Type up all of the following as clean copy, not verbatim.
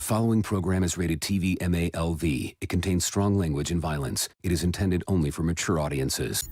Following program is rated TV MALV. It contains strong language and violence. It is intended only for mature audiences.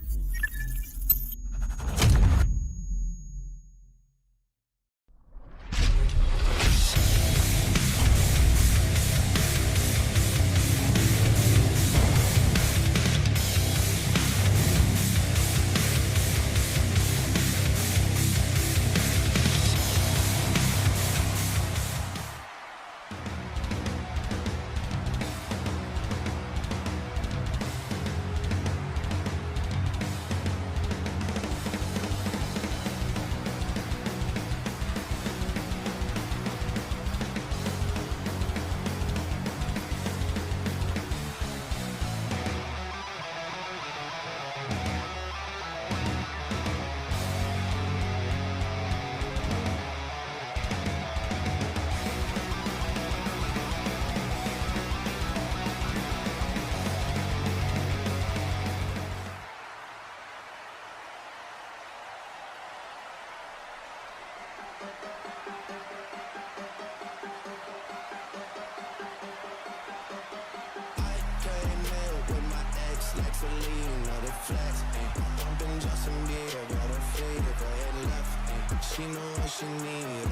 She know what she need,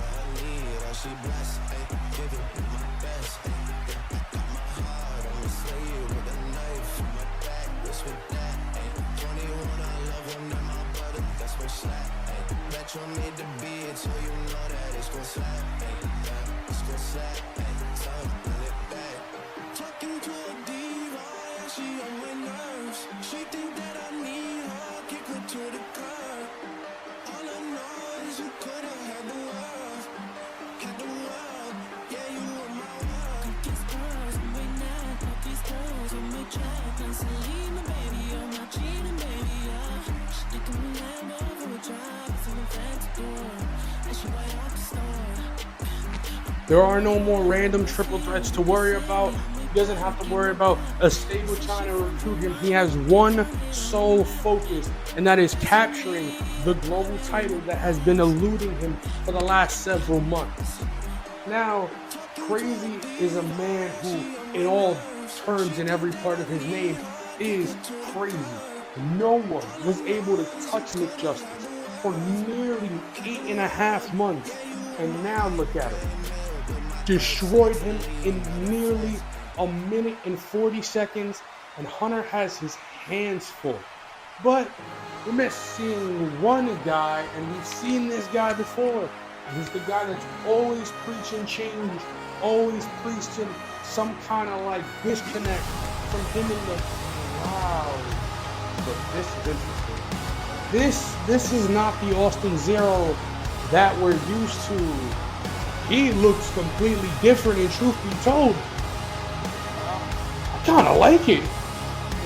all she blessed, give it my best, got my heart, I'ma slay you with a knife in my back, this with that, 21, I love him, not my brother, that's what slap, bet you made the beat, so you know that it's gon' slap, it's gon' slap, so run it back. Talking to a diva, yeah, she on my nerves, she think that I need her, kick her to the curb, all I know is you could've had the world, yeah, you were my world. Got these girls on my neck, got these girls on my track, and Selena, baby, you're my cheating, baby, she thinking me land over a drive, feeling fancy door, and she right off the store. There are no more random triple threats to worry about. He doesn't have to worry about a stable trying to recruit him. He has one sole focus, and that is capturing the global title that has been eluding him for the last several months. Now, Crazy is a man who, in all terms and every part of his name, is crazy. No one was able to touch Nick Justice for nearly 8.5 months, and now look at him. Destroyed him in nearly a minute and 40 seconds, and Hunter has his hands full. But we're missing one guy, and we've seen this guy before. He's the guy that's always preaching change, always preaching some kind of like disconnect from him and the crowd. But this is interesting. This is not the Austin Zero that we're used to. He looks completely different, and truth be told, I kind of like it.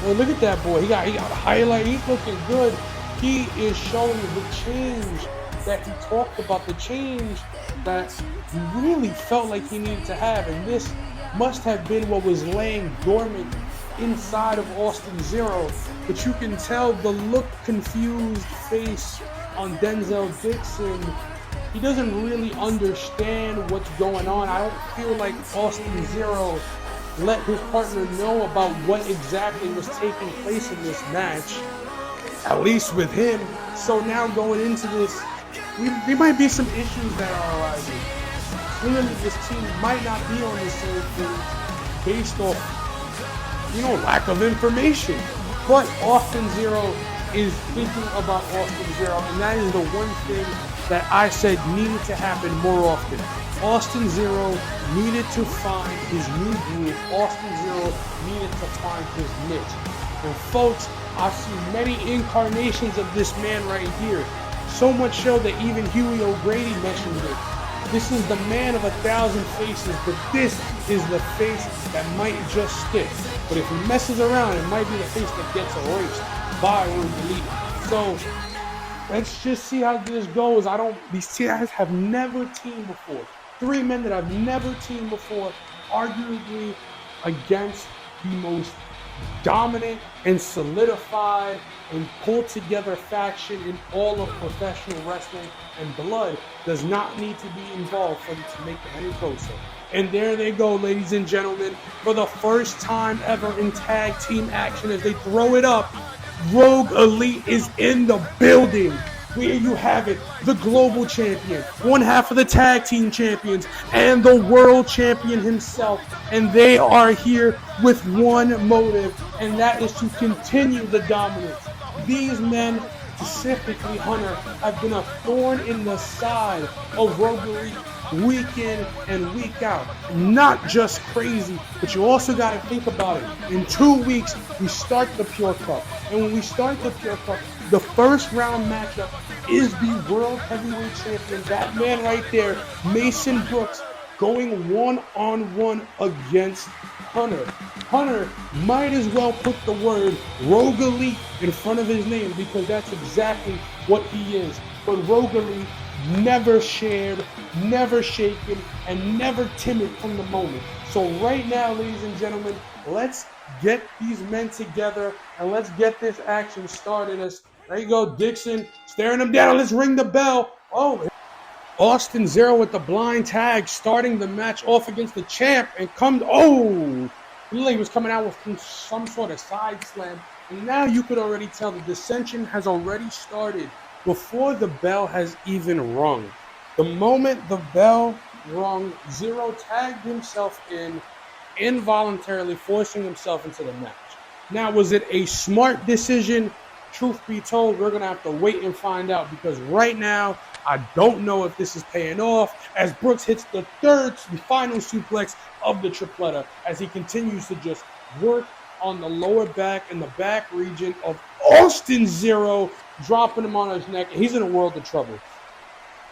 Well, look at that boy. He got a highlight. He's looking good. He is showing the change that he talked about, the change that he really felt like he needed to have. And this must have been what was laying dormant inside of Austin Zero. But you can tell the look confused face on Denzel Dixon. He doesn't really understand what's going on. I don't feel like Austin Zero let his partner know about what exactly was taking place in this match, at least with him. So now going into this, there might be some issues that are arising. Clearly this team might not be on the same page based off, lack of information. But Austin Zero is thinking about Austin Zero, and that is the one thing that I said needed to happen more often. Austin Zero needed to find his new groove. Austin Zero needed to find his niche. And folks, I've seen many incarnations of this man right here. So much so that even Huey O'Grady mentioned it. This is the man of 1,000 faces, but this is the face that might just stick. But if he messes around, it might be the face that gets erased by or deleted. So let's just see how this goes. These guys have never teamed before. 3 men that have never teamed before, arguably against the most dominant and solidified and pulled together faction in all of professional wrestling, and blood does not need to be involved for them to make it any closer. And there they go, ladies and gentlemen, for the first time ever in tag team action as they throw it up. Rogue Elite is in the building. Here you have it, the global champion, one half of the tag team champions, and the world champion himself. And they are here with one motive, and that is to continue the dominance. These men, specifically Hunter, have been a thorn in the side of Rogue Elite week in and week out. Not just crazy, but you also got to think about it. In 2 weeks, we start the Pure Cup. And when we start the Pure Cup, the first round matchup is the World Heavyweight Champion. That man right there, Mason Brooks, going one-on-one against Hunter. Hunter might as well put the word Rogue Elite in front of his name because that's exactly what he is. But Rogue Elite never shared, never shaken, and never timid from the moment. So right now, ladies and gentlemen, let's get these men together and let's get this action started. There you go, Dixon staring him down. Let's ring the bell. Oh, Austin Zero with the blind tag, starting the match off against the champ, and he was coming out with some sort of side slam. And now you could already tell the dissension has already started before the bell has even rung. The moment the bell rung, Zero tagged himself in, involuntarily forcing himself into the match. Now, was it a smart decision? Truth be told, we're going to have to wait and find out because right now, I don't know if this is paying off as Brooks hits the final suplex of the tripletta as he continues to just work on the lower back and the back region of Austin Zero, dropping him on his neck. He's in a world of trouble.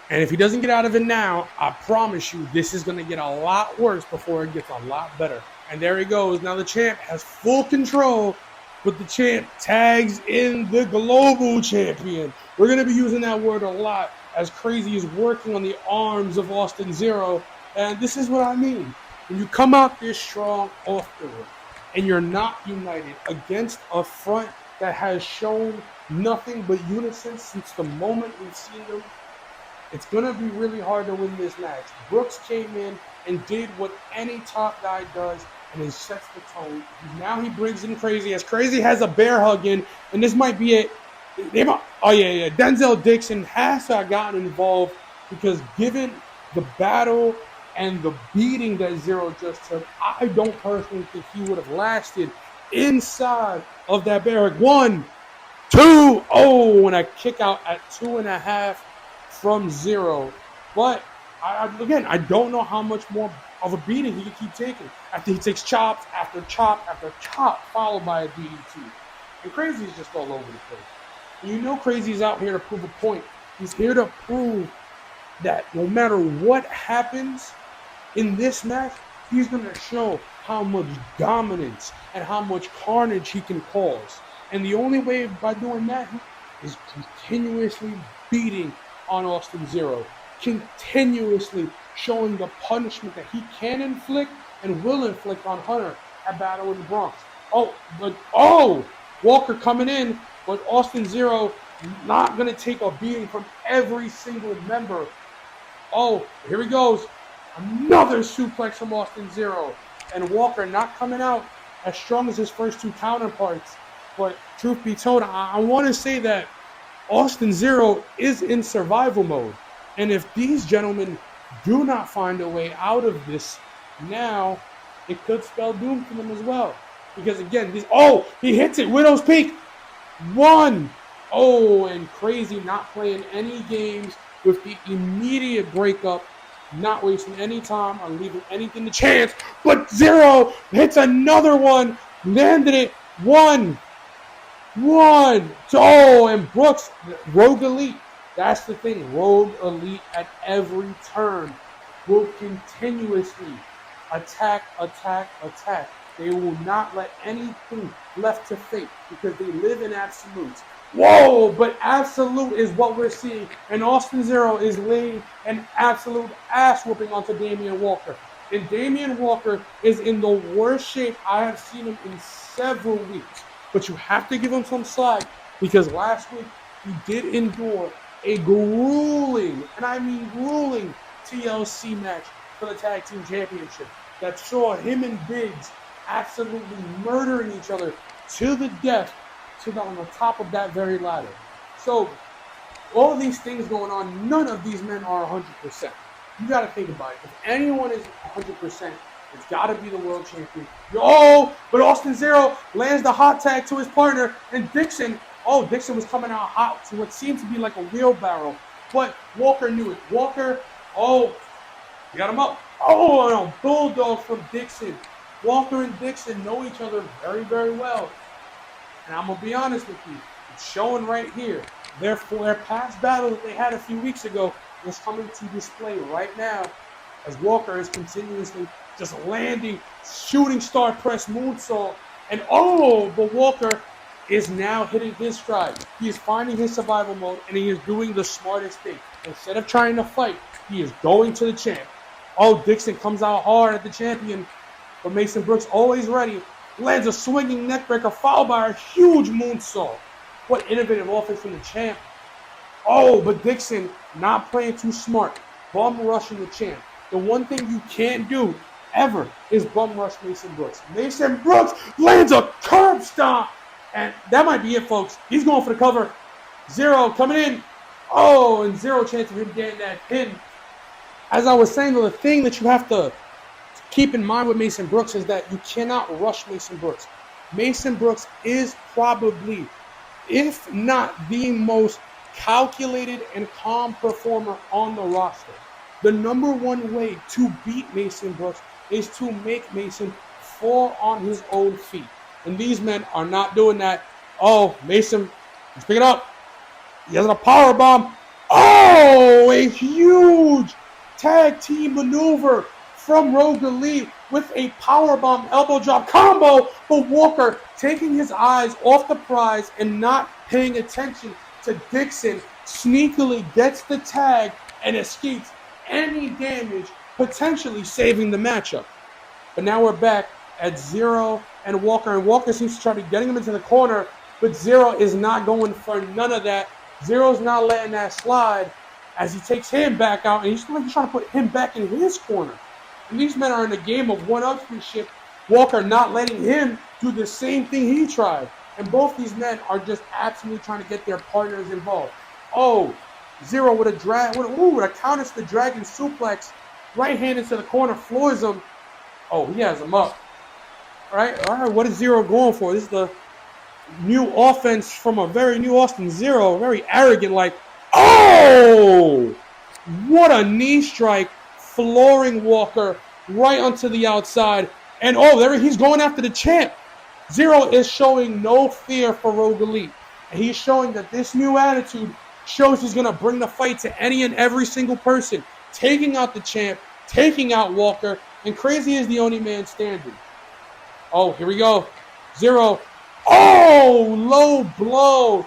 And if he doesn't get out of it now, I promise you this is going to get a lot worse before it gets a lot better. And there he goes. Now the champ has full control, but the champ tags in the global champion. We're going to be using that word a lot as Crazy is working on the arms of Austin Zero. And this is what I mean. When you come out this strong off the ring and you're not united against a front that has shown nothing but unison since the moment we've seen them, it's going to be really hard to win this match. Brooks came in and did what any top guy does, and he sets the tone. Now he brings in Crazy, as Crazy has a bear hug in, and this might be it. Denzel Dixon has to have gotten involved because given the battle and the beating that Zero just took, I don't personally think he would have lasted inside of that bear hug. 1, 2, and a kick out at 2.5 from Zero. But I don't know how much more of a beating he can keep taking after he takes chops after chop after chop, followed by a DDT. And Crazy is just all over the place. And you know Crazy's out here to prove a point. He's here to prove that no matter what happens in this match, he's going to show how much dominance and how much carnage he can cause. And the only way by doing that is continuously beating on Austin Zero, continuously showing the punishment that he can inflict and will inflict on Hunter at Battle in the Bronx. Walker coming in, but Austin Zero not going to take a beating from every single member. Oh, here he goes. Another suplex from Austin Zero. And Walker not coming out as strong as his first two counterparts. But truth be told, I want to say that Austin Zero is in survival mode. And if these gentlemen do not find a way out of this now, it could spell doom for them as well. Because again, he hits it. Widow's Peak. 1. And Crazy not playing any games with the immediate breakup, not wasting any time on leaving anything to chance. But Zero hits another one, landed it. 1. And Brooks, Rogue Elite. That's the thing. Rogue Elite at every turn will continuously attack. They will not let anything left to fate because they live in absolutes. But absolute is what we're seeing. And Austin Zero is laying an absolute ass whooping onto Damian Walker. And Damian Walker is in the worst shape I have seen him in several weeks. But you have to give him some slack because last week he did endure a grueling, and I mean grueling, TLC match for the tag team championship that saw him and Biggs absolutely murdering each other to the death on the top of that very ladder. So all these things going on, none of these men are 100%. You got to think about it. If anyone is 100%, it's got to be the world champion. Oh, but Austin Zero lands the hot tag to his partner, and Dixon was coming out hot to what seemed to be like a wheelbarrow. But Walker knew it. Walker, he got him up. Oh, no, bulldog from Dixon. Walker and Dixon know each other very, very well. And I'm going to be honest with you. It's showing right here. Their past battle that they had a few weeks ago is coming to display right now as Walker is continuously just landing shooting star press moonsault. And but Walker is now hitting his stride. He is finding his survival mode, and he is doing the smartest thing. Instead of trying to fight, he is going to the champ. Dixon comes out hard at the champion, but Mason Brooks, always ready, lands a swinging neckbreaker followed by a huge moonsault. What innovative offense from the champ. But Dixon not playing too smart. Bum rushing the champ. The one thing you can't do ever is bum rush Mason Brooks. Mason Brooks lands a curb stomp. And that might be it, folks. He's going for the cover. Zero coming in. And zero chance of him getting that pin. As I was saying, the thing that you have to keep in mind with Mason Brooks is that you cannot rush Mason Brooks. Mason Brooks is probably, if not the most calculated and calm performer on the roster. The number one way to beat Mason Brooks is to make Mason fall on his own feet. And these men are not doing that. Mason, let's pick it up. He has a power bomb. A huge tag team maneuver from Rogue Elite with a powerbomb elbow drop combo, but Walker taking his eyes off the prize and not paying attention to Dixon sneakily gets the tag and escapes any damage, potentially saving the matchup. But now we're back at Zero and Walker seems to try to get him into the corner, but Zero is not going for none of that. Zero's not letting that slide as he takes him back out, and he's trying to put him back in his corner. And these men are in a game of one-upsmanship. Walker not letting him do the same thing he tried. And both these men are just absolutely trying to get their partners involved. Zero with a counter to the dragon suplex. Right hand into the corner, floors him. He has him up. All right, what is Zero going for? This is the new offense from a very new Austin Zero. Very arrogant, what a knee strike, flooring Walker right onto the outside. And there he's going after the champ. Zero is showing no fear for Rogue Elite. And he's showing that this new attitude shows he's going to bring the fight to any and every single person. Taking out the champ, taking out Walker, and Crazy is the only man standing. Here we go. Zero. Low blow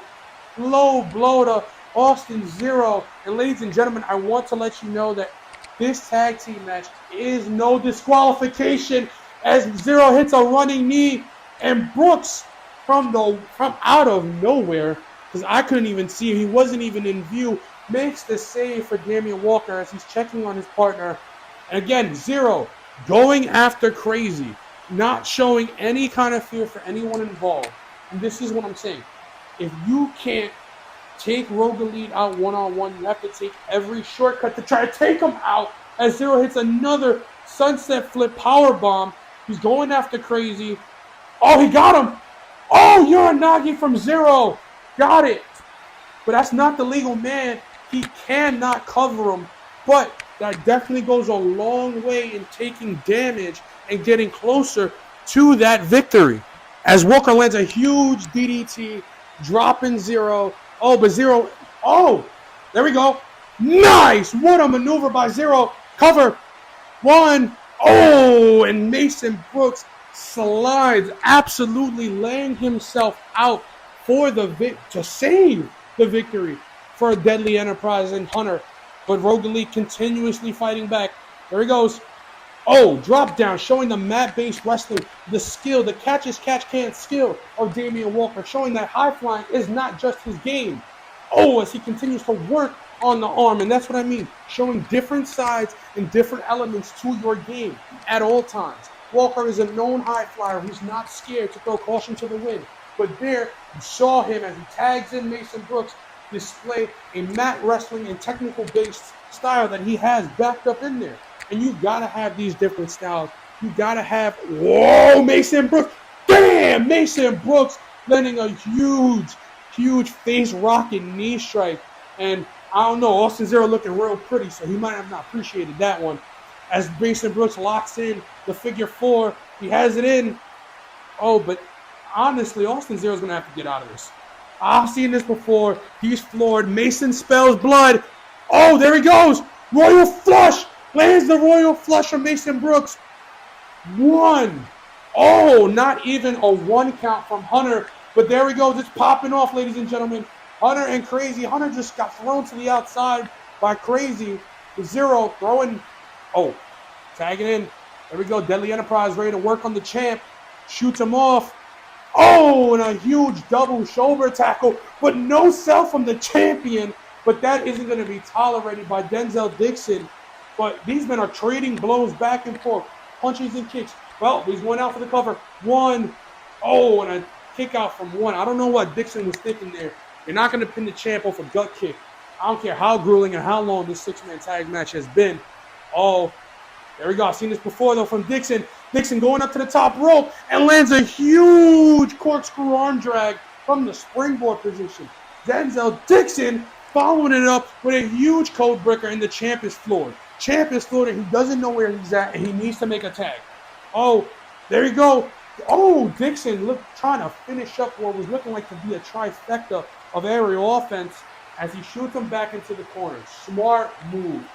to Austin Zero. And ladies and gentlemen, I want to let you know that this tag team match is no disqualification as Zero hits a running knee, and Brooks from out of nowhere, because I couldn't even see him, he wasn't even in view, makes the save for Damian Walker as he's checking on his partner. And again, Zero going after Crazy, not showing any kind of fear for anyone involved. And this is what I'm saying. If you can't take Rogue Elite out one-on-one, you have to take every shortcut to try to take him out as Zero hits another sunset flip powerbomb. He's going after Crazy. He got him. Uranagi from Zero. Got it. But that's not the legal man. He cannot cover him. But that definitely goes a long way in taking damage and getting closer to that victory. As Walker lands a huge DDT, dropping Zero. But Zero, there we go. Nice! What a maneuver by Zero. Cover. One. And Mason Brooks slides, absolutely laying himself out for to save the victory for Deadly Enterprise and Hunter. But Rogue Elite continuously fighting back. There he goes. Drop down, showing the mat-based wrestling, the skill, the catch-as-catch-can skill of Damian Walker, showing that high flying is not just his game. As he continues to work on the arm, and that's what I mean. Showing different sides and different elements to your game at all times. Walker is a known high flyer who's not scared to throw caution to the wind. But there, you saw him as he tags in Mason Brooks display a mat wrestling and technical-based style that he has backed up in there. And you got to have these different styles. You got to have, whoa, Mason Brooks. Damn, Mason Brooks landing a huge face-rocking knee strike. And I don't know, Austin Zero looking real pretty, so he might have not appreciated that one. As Mason Brooks locks in the figure four, he has it in. Oh, but honestly, Austin Zero's going to have to get out of this. I've seen this before. He's floored. Mason spells blood. Oh, there he goes. Royal flush. Lands the royal flush from Mason Brooks. One. Oh, not even a one count from Hunter. But there we go. Just popping off, ladies and gentlemen. Hunter and Crazy. Hunter just got thrown to the outside by Crazy. Zero throwing. Oh, tagging in. There we go. Deadly Enterprise ready to work on the champ. Shoots him off. Oh, and a huge double shoulder tackle, but no sell from the champion. But that isn't going to be tolerated by Denzel Dixon. But these men are trading blows back and forth, punches and kicks. Well, he's one out for the cover. One. Oh, and a kick out from one. I don't know what Dixon was thinking there. You're not going to pin the champ off a gut kick. I don't care how grueling and how long this six-man tag match has been. Oh, there we go. I've seen this before, though, from Dixon. Dixon going up to the top rope and lands a huge corkscrew arm drag from the springboard position. Denzel Dixon following it up with a huge code breaker, and the champ is floored. Champ is floored, and he doesn't know where he's at, and he needs to make a tag. Oh, there you go. Oh, Dixon trying to finish up what was looking like to be a trifecta of aerial offense as he shoots him back into the corner. Smart move.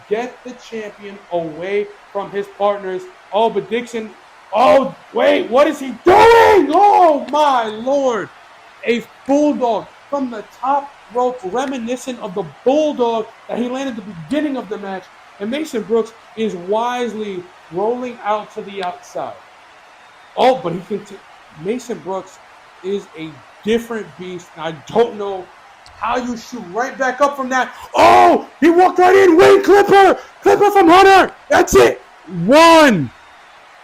Get the champion away from his partners. Oh, but Dixon, oh, wait, what is he doing? Oh, my Lord. A bulldog from the top rope, reminiscent of the bulldog that he landed at the beginning of the match. And Mason Brooks is wisely rolling out to the outside. Oh, but he can. Mason Brooks is a different beast. I don't know how you shoot right back up from that. Oh, he walked right in. Wayne Clipper. Clipper from Hunter. That's it. 1,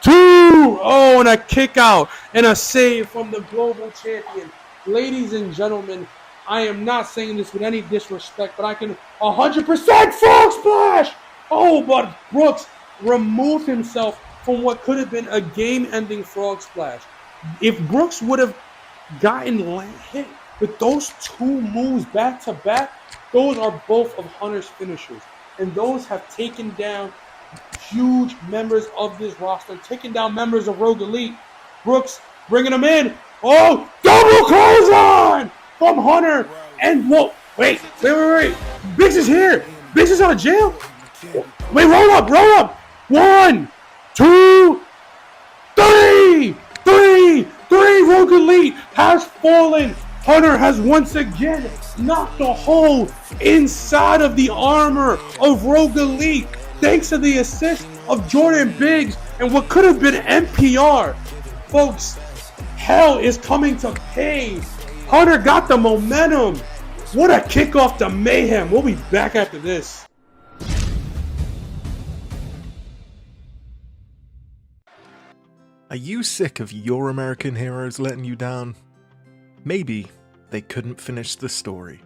2. Oh, and a kick out and a save from the global champion. Ladies and gentlemen, I am not saying this with any disrespect, but I can 100% frog splash. Oh, but Brooks removed himself from what could have been a game-ending frog splash. If Brooks would have gotten hit with those two moves back-to-back, those are both of Hunter's finishers. And those have taken down huge members of this roster, taken down members of Rogue Elite. Brooks bringing them in. Oh, double clothesline from Hunter. And whoa, wait. Biggs is here. Biggs is out of jail. Wait, roll up. 1, 2, 3. Rogue Elite has fallen. Hunter has once again knocked a hole inside of the armor of Rogue Elite, thanks to the assist of Jordan Biggs and what could have been NPR. Folks, hell is coming to pay. Hunter got the momentum. What a kickoff to Mayhem. We'll be back after this. Are you sick of your American heroes letting you down? Maybe they couldn't finish the story.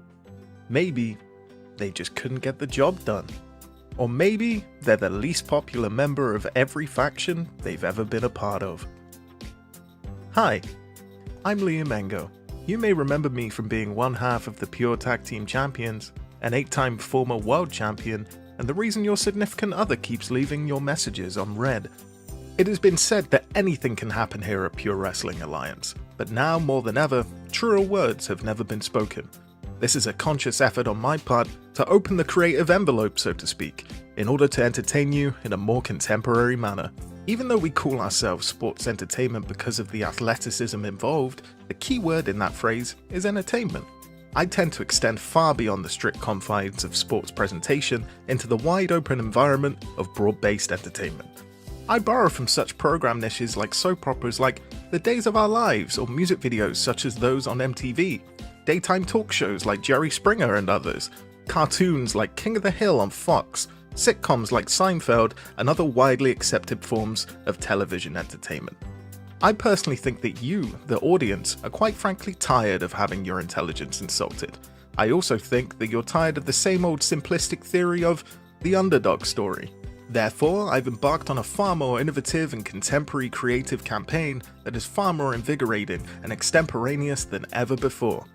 Maybe they just couldn't get the job done. Or maybe they're the least popular member of every faction they've ever been a part of. Hi, I'm Liam Engo. You may remember me from being one half of the Pure Tag Team Champions, an 8-time former world champion, and the reason your significant other keeps leaving your messages unread. It has been said that anything can happen here at Pure Wrestling Alliance, but now more than ever, truer words have never been spoken. This is a conscious effort on my part to open the creative envelope, so to speak, in order to entertain you in a more contemporary manner. Even though we call ourselves sports entertainment because of the athleticism involved, the key word in that phrase is entertainment. I tend to extend far beyond the strict confines of sports presentation into the wide open environment of broad-based entertainment. I borrow from such program niches like soap operas like The Days of Our Lives or music videos such as those on MTV, daytime talk shows like Jerry Springer and others, cartoons like King of the Hill on Fox, sitcoms like Seinfeld, and other widely accepted forms of television entertainment. I personally think that you, the audience, are quite frankly tired of having your intelligence insulted. I also think that you're tired of the same old simplistic theory of the underdog story. Therefore, I've embarked on a far more innovative and contemporary creative campaign that is far more invigorating and extemporaneous than ever before.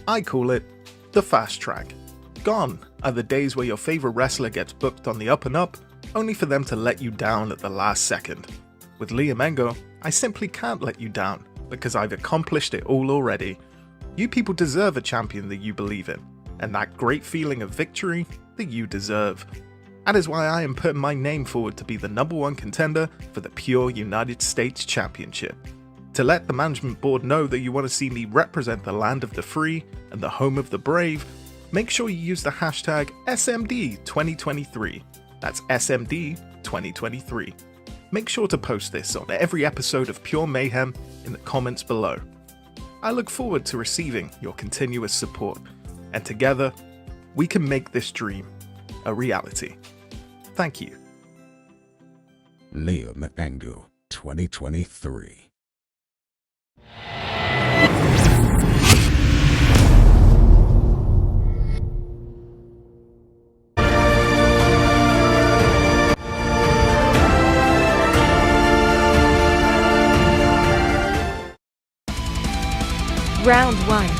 I call it the Fast Track. Gone are the days where your favorite wrestler gets booked on the up and up, only for them to let you down at the last second. With Liam Engo, I simply can't let you down, because I've accomplished it all already. You people deserve a champion that you believe in, and that great feeling of victory that you deserve. That is why I am putting my name forward to be the #1 contender for the Pure United States Championship. To let the management board know that you want to see me represent the land of the free and the home of the brave, make sure you use the hashtag SMD2023. That's SMD2023. Make sure to post this on every episode of Pure Mayhem in the comments below. I look forward to receiving your continuous support, and together, we can make this dream a reality. Thank you. Liam Engo 2023. Round 1.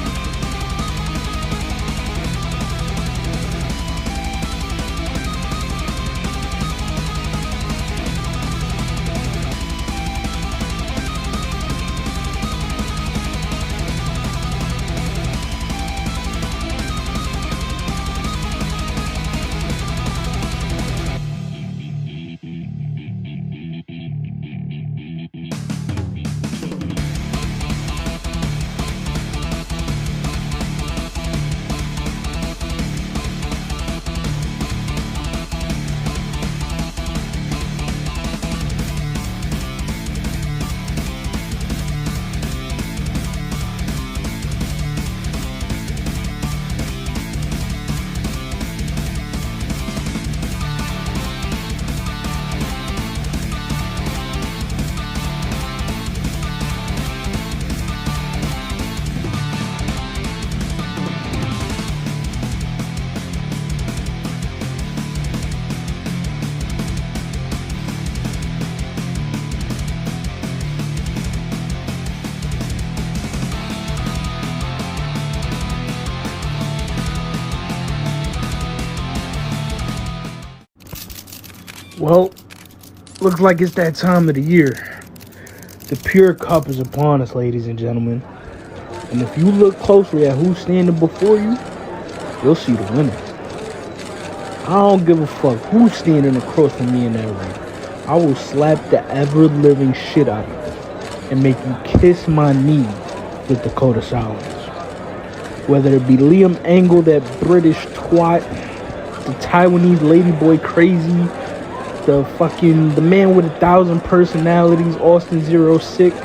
Well, looks like it's that time of the year. The Pure Cup is upon us, ladies and gentlemen. And if you look closely at who's standing before you, you'll see the winner. I don't give a fuck who's standing across from me in that ring. I will slap the ever-living shit out of you and make you kiss my knee with Dakota Silence. Whether it be Liam Engo, that British twat, the Taiwanese ladyboy crazy, the man with 1,000 personalities, Austin 06.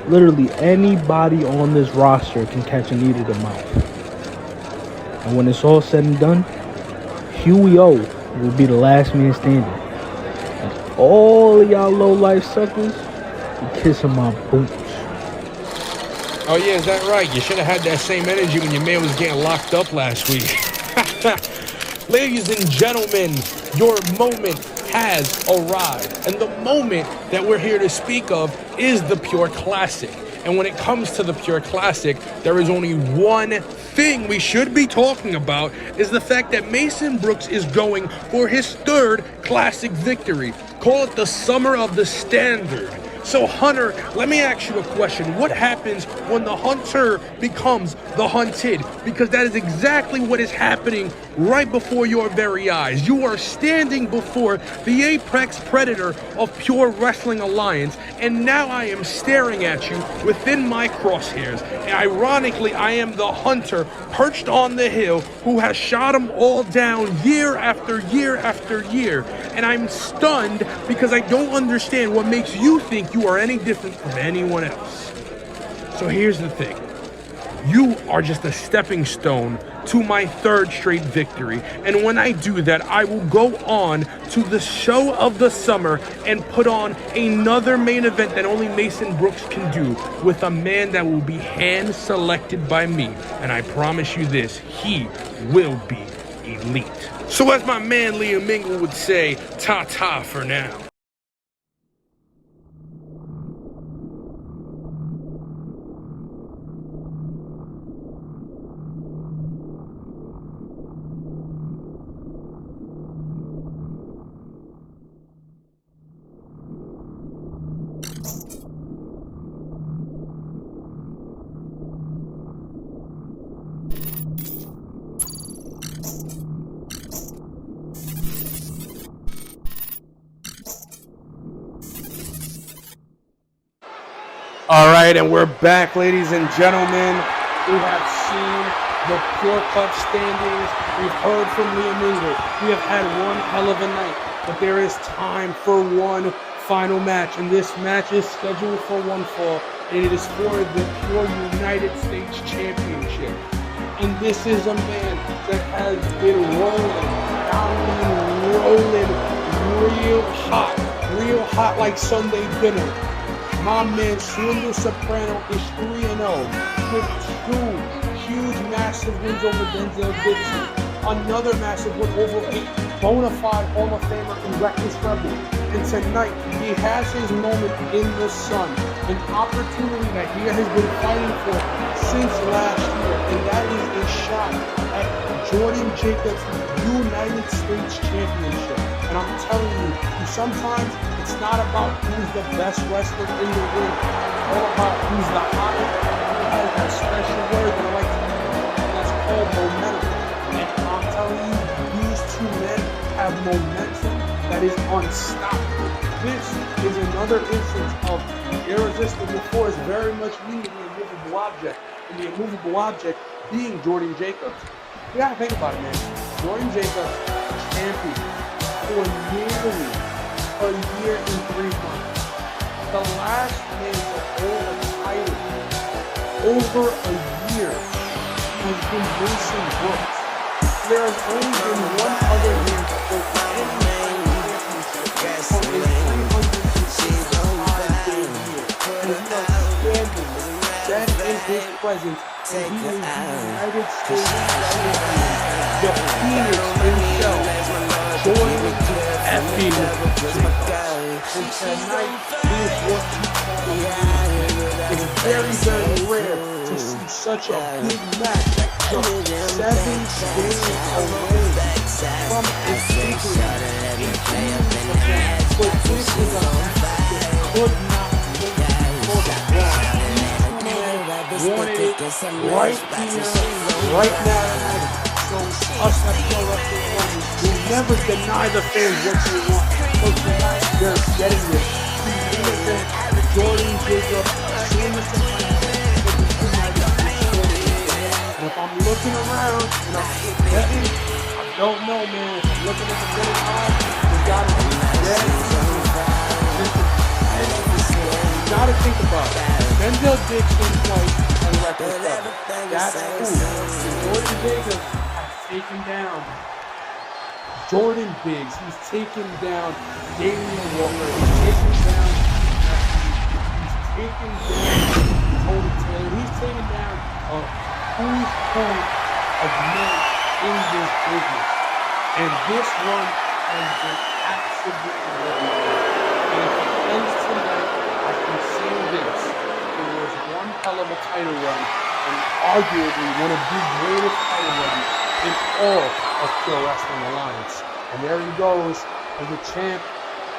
Literally anybody on this roster can catch a knee to the mouth. And when it's all said and done, Huey O will be the last man standing. And all of y'all low-life suckers be kissing my boots. Oh yeah, is that right? You should have had that same energy when your man was getting locked up last week. Ladies and gentlemen, your moment has arrived. And the moment that we're here to speak of is the Pure Classic. And when it comes to the Pure Classic, there is only one thing we should be talking about, is the fact that Mason Brooks is going for his third Classic victory. Call it the Summer of the Standard. So Hunter, let me ask you a question. What happens when the hunter becomes the hunted? Because that is exactly what is happening right before your very eyes. You are standing before the apex predator of Pure Wrestling Alliance, and now I am staring at you within my crosshairs. And ironically, I am the hunter perched on the hill who has shot them all down year after year after year. And I'm stunned because I don't understand what makes you think you are any different from anyone else. So here's the thing. You are just a stepping stone to my third straight victory. And when I do that, I will go on to the show of the summer and put on another main event that only Mason Brooks can do with a man that will be hand selected by me. And I promise you this, he will be elite. So as my man Liam Mingle would say, ta-ta for now. All right, and we're back, ladies and gentlemen. We have seen the Pure Cup standings. We've heard from Liam Mingle. We have had one hell of a night, but there is time for one final match, and this match is scheduled for one fall, and it is for the Pure United States Championship. And this is a man that has been rolling real hot like Sunday dinner. My man Swindle Soprano is 3-0 with 2 huge, massive wins over Denzel Dixon. Another massive win over a bona fide Hall of Famer in Reckless Rebel. And tonight, he has his moment in the sun. An opportunity that he has been fighting for since last year. And that is a shot at Jordan Jacobs' United States Championship. And I'm telling you, sometimes it's not about who's the best wrestler in the ring. It's all about who's the hottest, who has that special word that I like to use, and that's called momentum. And I'm telling you, these two men have momentum that is unstoppable. This is another instance of the irresistible force very much meaning the immovable object, and the immovable object being Jordan Jacobs. You gotta think about it, man. Jordan Jacobs, champion for nearly a year and 3 months. The last man to hold a title over a year has been Mason Brooks. There has only been one other man to hold any championship for a 365-day year. And he has standing that is his presence, and he is the United States champion, the Phoenix himself, Jordan effing Jacobs. And tonight is what you call a match. It's very, very rare to see such a big match just 7 days away from a victory. But this is a match that could not wait for the wrong. Wanted it right here, right now. So us at Pro Wrestling will never deny the fans what they want. So tonight they're getting it. Jordan Jacobs, and if I'm looking around and I'm betting, I don't know, man. If I'm looking at the betting odds, we gotta be dead. You gotta think about it. Denzel Dixon twice and Reckless Rebel. That's cool. And Jordan Jacobs has taken down Jordan Biggs. He's taken down Damian Walker. He's taken down Tony Taylor. He's taken down a who's point of men in this business. And this one has been absolutely legendary. And if it ends tonight, I can say this. It was one hell of a title run, and arguably one of the greatest title runs in all of Pure Wrestling Alliance. And there he goes, as the champ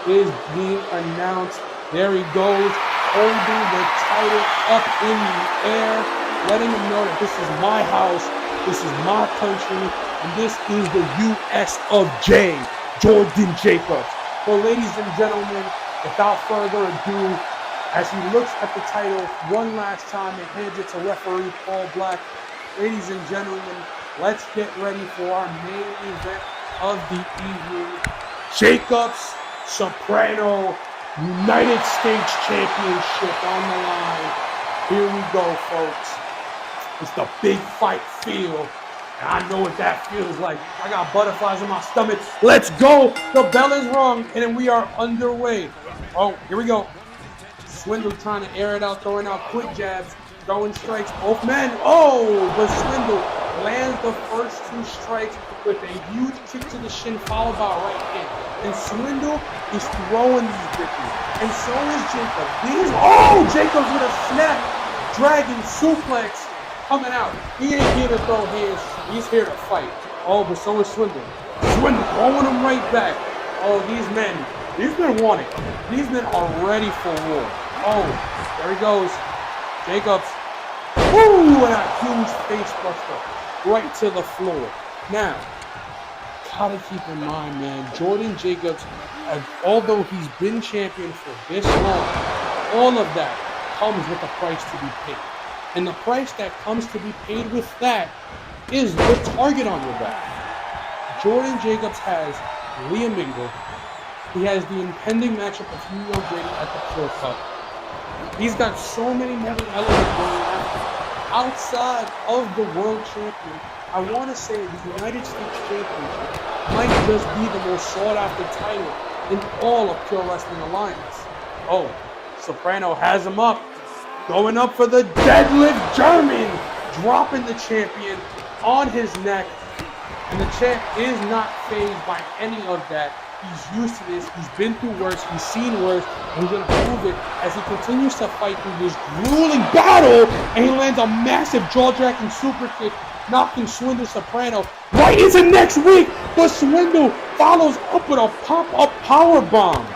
is being announced. There he goes, holding the title up in the air, letting him know that this is my house, this is my country, and this is the US of J, Jordan Jacobs. Well, ladies and gentlemen, without further ado, as he looks at the title one last time and hands it to referee Paul Black, ladies and gentlemen, let's get ready for our main event of the evening. Jacobs Soprano United States Championship on the line. Here we go, folks. It's the big fight feel. And I know what that feels like. I got butterflies in my stomach. Let's go. The bell is rung, and then we are underway. Oh, here we go. Swindle trying to air it out, throwing out quick jabs, throwing strikes. Both men. Oh, but Swindle lands the first 2 strikes with a huge kick to the shin, followed by a right kick. And Swindle is throwing these bitches. And so is Jacob. Jacobs with a snap dragon suplex coming out. He ain't here to throw hands. He's here to fight. Oh, but so is Swindle. Swindle throwing him right back. Oh, these men want it. These men are ready for war. Oh, there he goes. Jacobs. Woo! And a huge face buster right to the floor. Now, gotta keep in mind, man, Jordan Jacobs, although he's been champion for this long, all of that comes with a price to be paid. And the price that comes to be paid with that is the target on your back. Jordan Jacobs has Liam Mingle. He has the impending matchup of Hugo Grady at the Pure Cup. He's got so many moving elements going on. Outside of the world champion, I want to say the United States Championship might just be the most sought-after title in all of Pure Wrestling Alliance. Oh, Soprano has him up, going up for the deadlift German, dropping the champion on his neck, and the champ is not fazed by any of that. He's used to this, he's been through worse, he's seen worse, and he's going to prove it as he continues to fight through this grueling battle, and he lands a massive jaw-jacking super kick, knocking Swindle Soprano right into next week, but Swindle follows up with a pop-up power bomb.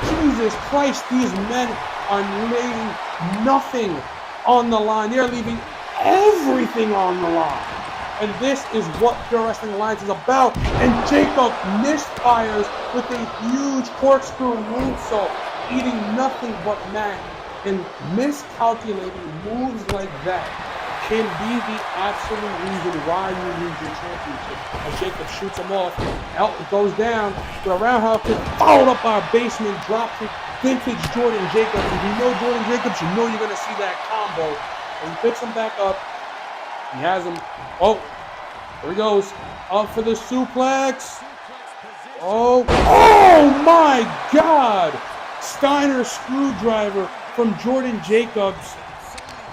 Jesus Christ, these men are laying nothing on the line. They're leaving everything on the line. And this is what Pure Wrestling Alliance is about. And Jacob misfires with a huge corkscrew moonsault, eating nothing but mat. And miscalculating moves like that can be the absolute reason why you lose your championship. As Jacob shoots him off, Elton goes down to a roundhouse kick, followed up by a basement drop kick, vintage Jordan Jacobs. If you know Jordan Jacobs, you know you're going to see that combo. And he picks him back up. He has him. Oh, there he goes. Up for the suplex. Oh my God! Steiner screwdriver from Jordan Jacobs,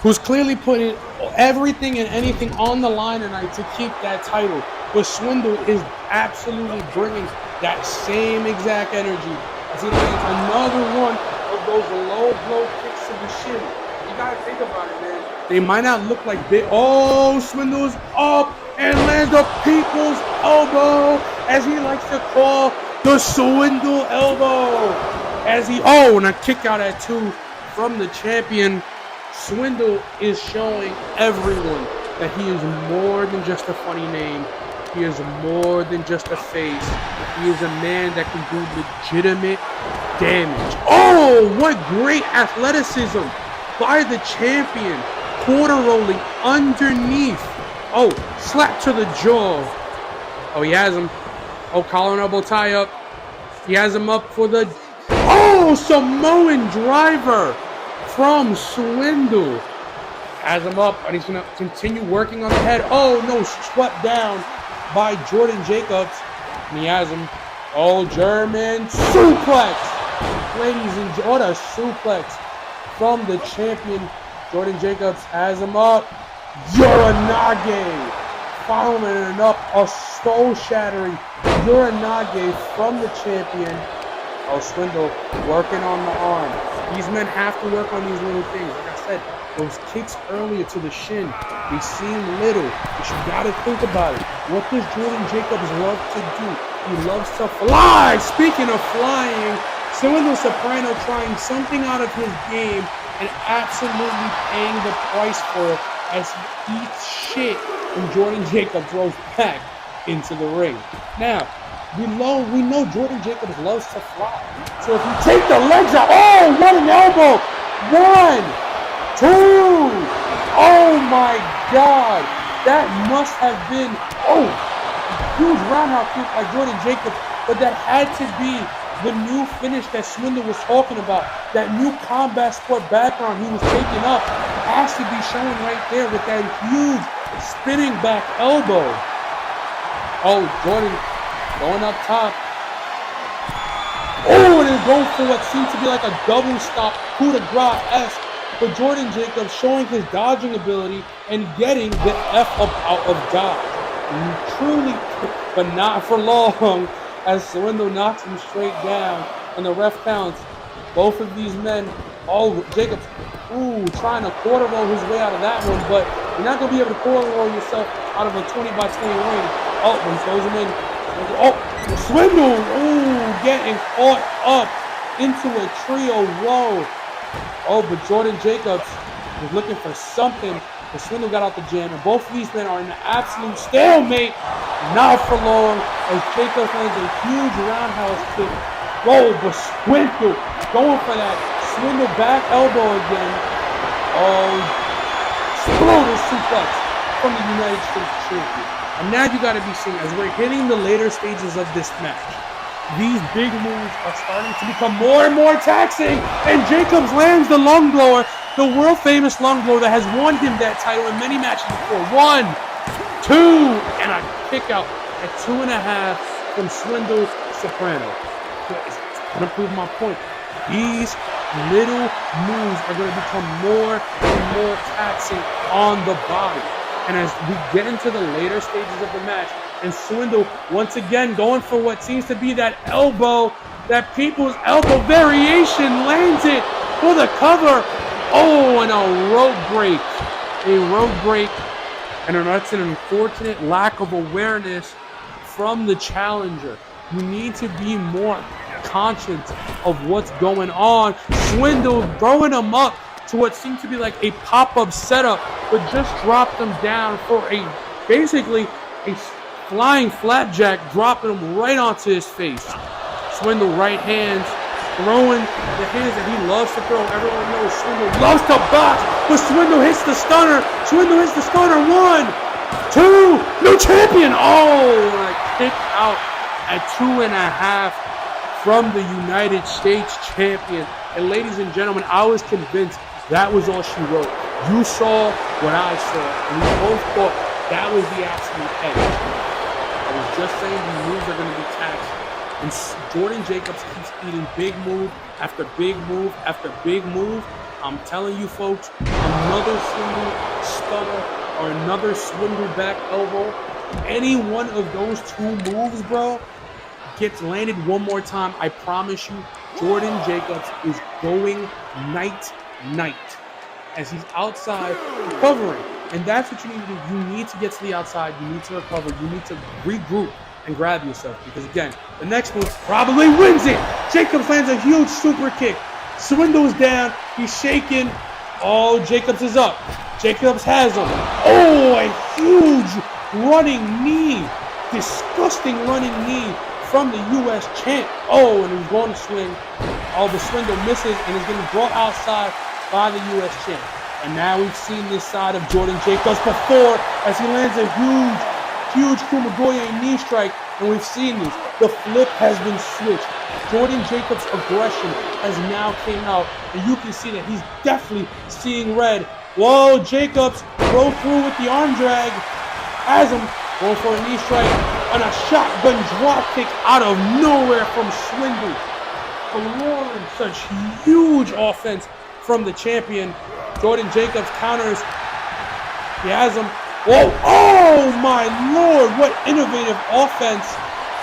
who's clearly putting everything and anything on the line tonight to keep that title. But Swindle is absolutely bringing that same exact energy as he lands another one of those low blow kicks to the shin. You gotta think about it, man. They might not look like big. Oh, Swindle's up and lands a people's elbow, as he likes to call the Swindle elbow. And a kick out at 2 from the champion. Swindle is showing everyone that he is more than just a funny name. He is more than just a face. He is a man that can do legitimate damage. Oh, what great athleticism by the champion. Quarter rolling underneath. Oh, slap to the jaw. Oh, he has him. Oh, collar and elbow tie up. He has him up for the... Oh, Samoan driver from Swindle. Has him up, and he's going to continue working on the head. Oh, no, swept down by Jordan Jacobs. And he has him. Oh, German suplex. Ladies and gentlemen, what a suplex from the champion. Jordan Jacobs has him up. Uranage. Following up a soul-shattering Uranage from the champion. Oh, Swindle working on the arm. These men have to work on these little things. Like I said, those kicks earlier to the shin, they seem little, but you gotta think about it. What does Jordan Jacobs love to do? He loves to fly. Speaking of flying, Swindle Soprano trying something out of his game and absolutely paying the price for it as he eats shit when Jordan Jacobs rolls back into the ring. Now, we know Jordan Jacobs loves to fly. So if you take the legs out, oh, what an elbow! 1, 2, oh my God! That must have been, a huge roundhouse kick by Jordan Jacobs, but that had to be the new finish that Swindle was talking about, that new combat sport background he was taking up. has to be shown right there with that huge spinning back elbow. Oh, Jordan going up top. Oh, and then going for what seemed to be like a double stop coup de grace-esque. But Jordan Jacobs showing his dodging ability and getting the F up out of dodge. Truly, but not for long, as Swindle knocks him straight down, and the ref counts. Both of these men, Jacobs, trying to quarter roll his way out of that one, but you're not going to be able to quarter roll yourself out of a 20 by 20 ring. Oh, he throws him in. Oh, Swindle, getting caught up into a trio roll. Oh, but Jordan Jacobs was looking for something. The Swindle got out the jam, and both of these men are in an absolute stalemate. Not for long, as Jacobs lands a huge roundhouse kick. Whoa, but Swindle going for that Swindle back elbow again. Oh, exploded suplex from the United States champion. And now you got to be seeing, as we're hitting the later stages of this match, these big moves are starting to become more and more taxing, and Jacobs lands the lung blower, the world-famous lung blower that has won him that title in many matches before. 1, 2, and a kick out at 2.5 from Swindle Soprano. It's going to prove my point. These little moves are going to become more and more taxing on the body. And as we get into the later stages of the match, and Swindle once again going for what seems to be that elbow, that people's elbow variation, lands it for the cover. Oh, and a rope break. A rope break. And that's an unfortunate lack of awareness from the challenger. You need to be more conscious of what's going on. Swindle throwing him up to what seemed to be like a pop-up setup, but just dropped him down for basically a flying flapjack, dropping him right onto his face. Swindle right hands, throwing the hands that he loves to throw. Everyone knows Swindle loves to box, but Swindle hits the stunner. Swindle hits the stunner. 1, 2, new champion. Oh, and a kick out at 2.5 from the United States champion. And ladies and gentlemen, I was convinced that was all she wrote. You saw what I saw, and we both thought that was the absolute edge. I was just saying these moves are going to be taxed. And Jordan Jacobs keeps eating big move after big move after big move. I'm telling you folks, another Swindle stunner or another Swindle back elbow, any one of those two moves, bro, gets landed one more time, I promise you, Jordan Jacobs is going night as he's outside recovering. And that's what you need to do. You need to get to the outside. You need to recover. You need to regroup and grab yourself. Because again, the next move probably wins it. Jacobs lands a huge super kick. Swindle's down. He's shaking. Oh, Jacobs is up. Jacobs has him. Oh, a huge running knee. Disgusting running knee from the U.S. champ. Oh, and he's going to swing. Oh, the Swindle misses and is getting brought outside by the U.S. champ. And now we've seen this side of Jordan Jacobs before as he lands a huge Kumagoye knee strike. And we've seen this. The flip has been switched. Jordan Jacobs' aggression has now came out. And you can see that he's definitely seeing red. Whoa, Jacobs broke through with the arm drag. Has him going for a knee strike. And a shotgun drop kick out of nowhere from Swindle. Galore, such huge offense from the champion. Jordan Jacobs counters. He has him. Whoa! Oh my lord! What innovative offense!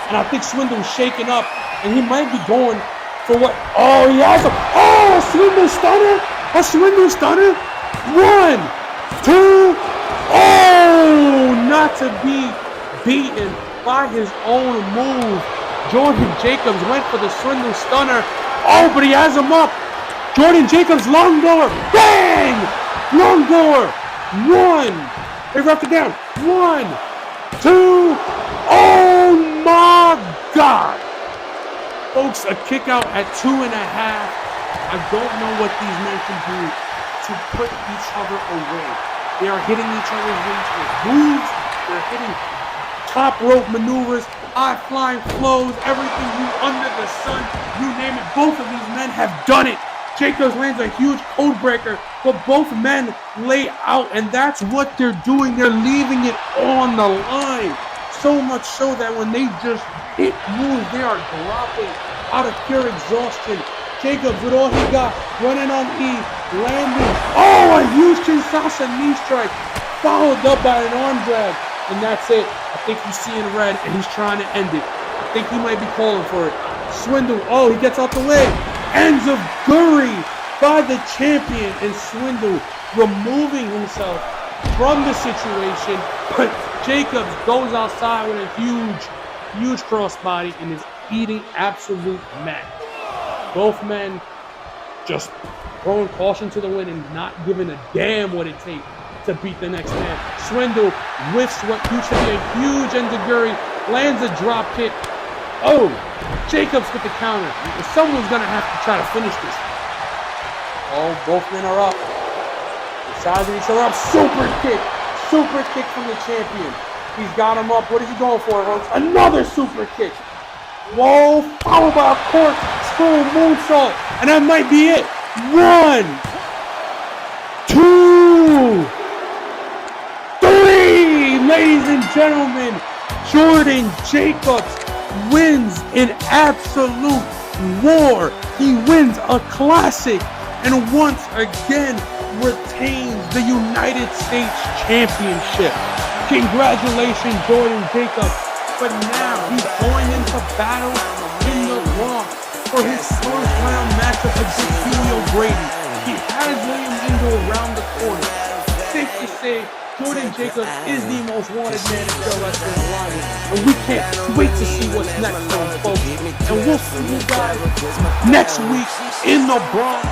And I think Swindle's shaking up, and he might be going for what? Oh, he has him! Oh, a Swindle stunner! A Swindle stunner! 1, 2. Oh, not to be beaten by his own move. Jordan Jacobs went for the Swindle stunner. Oh, but he has him up. Jordan Jacobs long blower. Bang! Long blower. 1. They wrapped it down. 1, 2. Oh my God. Folks, a kick out at 2.5. I don't know what these men can do to put each other away. They are hitting each other's rings with moves. They're hitting top rope maneuvers, high flying flows, everything you under the sun, you name it. Both of these men have done it. Jacobs lands a huge code breaker but both men lay out, and that's what they're doing. They're leaving it on the line. So much so that when they just hit moves, they are dropping out of pure exhaustion. Jacobs with all he got, running on E, landing. Oh, a huge Kinshasa knee strike, followed up by an arm drag. And that's it. I think he's seeing red, and he's trying to end it. I think he might be calling for it. Swindle. Oh, he gets out the way. Ends of Guri by the champion, and Swindle removing himself from the situation. But Jacobs goes outside with a huge crossbody and is eating absolute mess. Both men just throwing caution to the wind and not giving a damn what it takes to beat the next man. Swindle whiffs what used to be a huge enziguri, lands a drop kick. Oh, Jacobs with the counter. Someone's going to have to try to finish this. Oh, both men are up. Sizing each other up. Super kick from the champion. He's got him up. What is he going for, folks? Another super kick. Whoa, followed by a corkscrew moonsault. And that might be it. 1, 2, 3. Ladies and gentlemen, Jordan Jacobs wins an absolute war. He wins a classic and once again retains the United States Championship. Congratulations, Jordan Jacobs. But now he's going into battle in the Bronx for his first round matchup against Julio Brady. He has William Ingo around the corner. Safe to say, Jordan Jacobs is the most wanted man in pro wrestling alive. And we can't wait to see what's next for him, folks. And we'll see you guys next week in the Bronx.